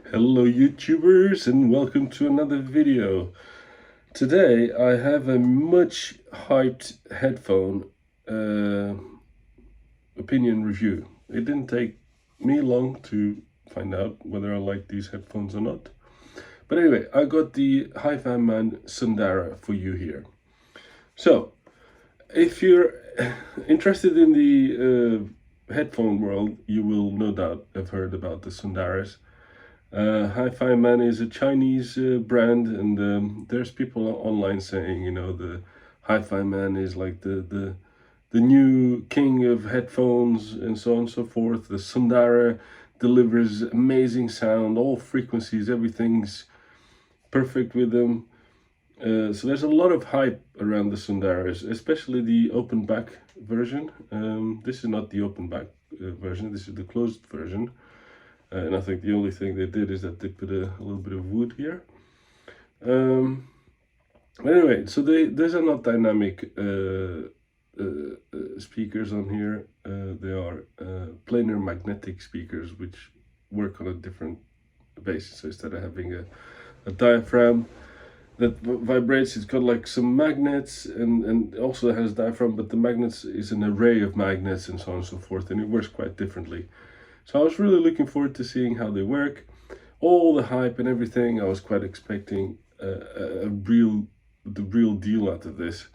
Hello YouTubers and welcome to another video. Today I have a much hyped headphone opinion review. It didn't take me long to find out whether I like these headphones or not. But anyway, I got the Hifiman Sundara for you here. So, if you're interested in the headphone world, you will no doubt have heard about the Sundaras. Hifiman is a Chinese brand, and there's people online saying, the Hifiman is like the new king of headphones and so on and so forth. The Sundara delivers amazing sound, all frequencies, everything's perfect with them. So there's a lot of hype around the Sundaras, especially the open back version. This is not the open back version, this is the closed version. And I think the only thing they did is that they put a little bit of wood here. Anyway, so these are not dynamic speakers on here. They are planar magnetic speakers, which work on a different basis. So instead of having a diaphragm that vibrates, it's got like some magnets and also has a diaphragm, but the magnets is an array of magnets and so on and so forth, and it works quite differently. So I was really looking forward to seeing how they work. All the hype and everything, I was quite expecting the real deal out of this.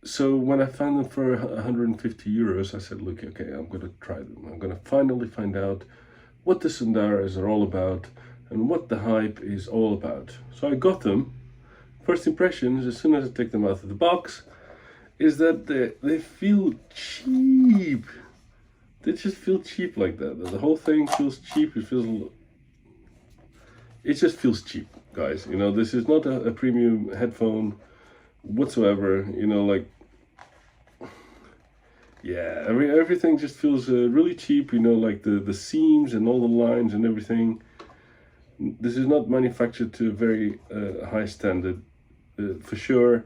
So when I found them for 150 euros, I said, look, okay, I'm going to try them. I'm going to finally find out what the Sundaras are all about and what the hype is all about. So I got them. First impressions, as soon as I take them out of the box, is that they feel cheap. They just feel cheap like that. The whole thing feels cheap. It just feels cheap, guys. This is not a premium headphone whatsoever. Yeah, everything just feels really cheap. Like the seams and all the lines and everything. This is not manufactured to a very high standard, for sure.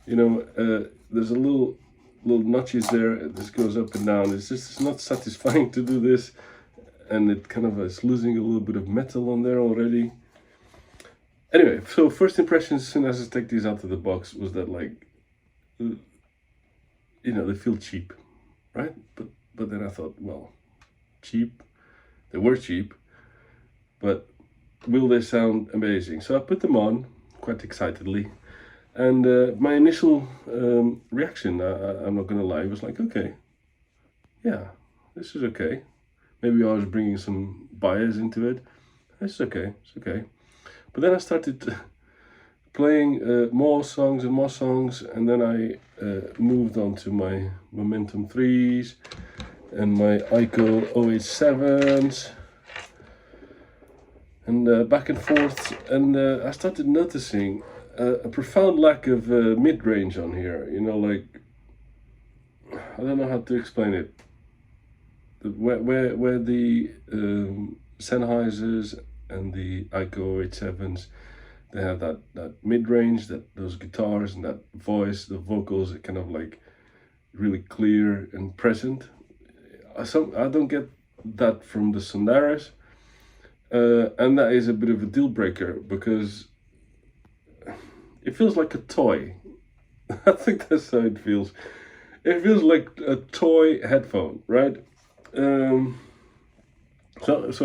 There's a little notches there. This goes up and down. It's not satisfying to do this, and it kind of is losing a little bit of metal on there already. Anyway, so first impressions as soon as I take these out of the box was that, like, they feel cheap, right? But then I thought, well, cheap. They were cheap, but will they sound amazing? So I put them on quite excitedly. And my initial reaction, I'm not going to lie, was like, okay, yeah, this is okay. Maybe I was bringing some bias into it. It's okay, it's okay. But then I started playing more songs, and then I moved on to my Momentum 3s and my Ico 087s. And back and forth, and I started noticing a profound lack of mid-range on here. Like, I don't know how to explain it. Where the Sennheisers and the Ico 087s, they have that mid-range, those guitars and that voice, the vocals are kind of like really clear and present. I don't get that from the Sundaras. And that is a bit of a deal breaker because it feels like a toy. I think that's how it feels. It feels like a toy headphone, right? So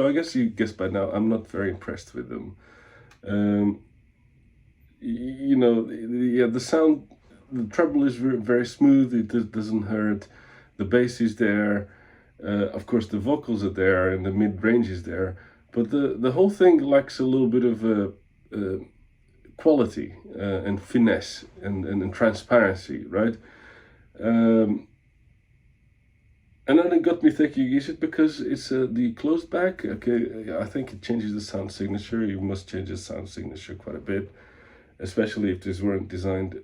I guess you guessed by now, I'm not very impressed with them. The sound, the treble is very smooth. It doesn't hurt. The bass is there. Of course, the vocals are there and the mid-range is there. But the whole thing lacks a little bit of quality and finesse and transparency, right? And then it got me thinking, is it because it's the closed back? Okay, I think it changes the sound signature. You must change the sound signature quite a bit, especially if these weren't designed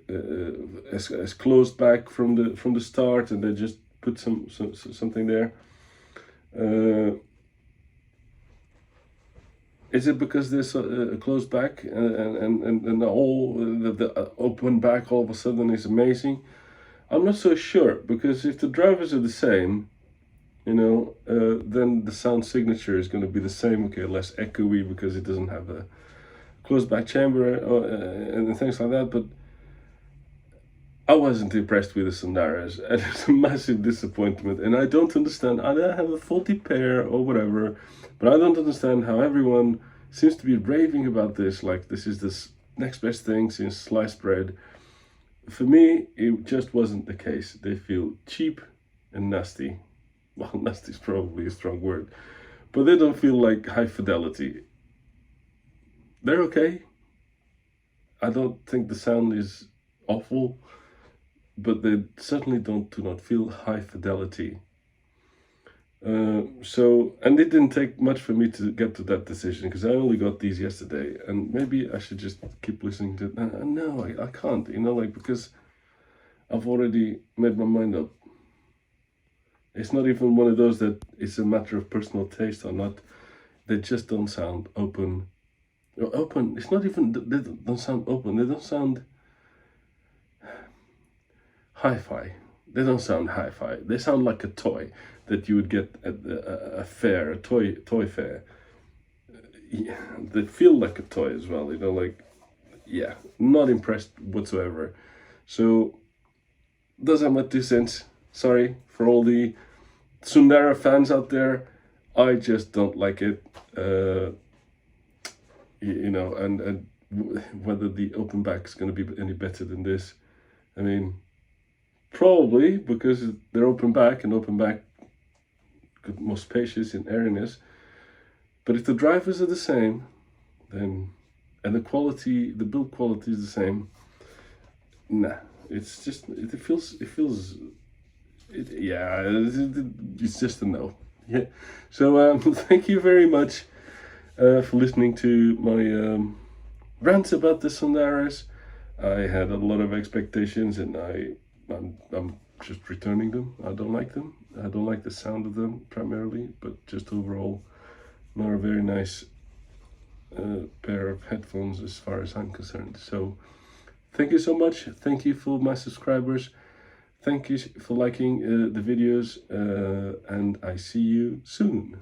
as closed back from the start, and they just put something there. Is it because there's a closed back and all the open back all of a sudden is amazing? I'm not so sure, because if the drivers are the same, then the sound signature is going to be the same. Okay, less echoey because it doesn't have a closed back chamber and things like that. But I wasn't impressed with the Sundaras, and it's a massive disappointment. And I don't understand. I have a faulty pair or whatever, but I don't understand how everyone seems to be raving about this. Like this is the next best thing since sliced bread. For me, it just wasn't the case. They feel cheap and nasty. Well, nasty is probably a strong word, but they don't feel like high fidelity. They're okay. I don't think the sound is awful, but they certainly do not feel high fidelity. And it didn't take much for me to get to that decision because I only got these yesterday, and maybe I should just keep listening to it. No, I can't, because I've already made my mind up. It's not even one of those that it's a matter of personal taste or not. They just don't sound open. Open. It's not even they don't sound open. They don't sound hi-fi. They don't sound hi-fi. They sound like a toy that you would get at a fair, a toy fair. Yeah, they feel like a toy as well. Not impressed whatsoever. So those are my 2 cents. Sorry for all the Sundara fans out there. I just don't like it. And whether the open back is going to be any better than this. I mean, probably because they're open back and open back got more spacious in airiness. But if the drivers are the same, then and the build quality is the same, nah, it's just it's just a no. Yeah. So thank you very much for listening to my rants about the Sundaras. I had a lot of expectations, and I'm just returning them. I don't like them. I don't like the sound of them primarily, but just overall, not a very nice pair of headphones as far as I'm concerned. So thank you so much. Thank you for my subscribers. Thank you for liking the videos, and I see you soon.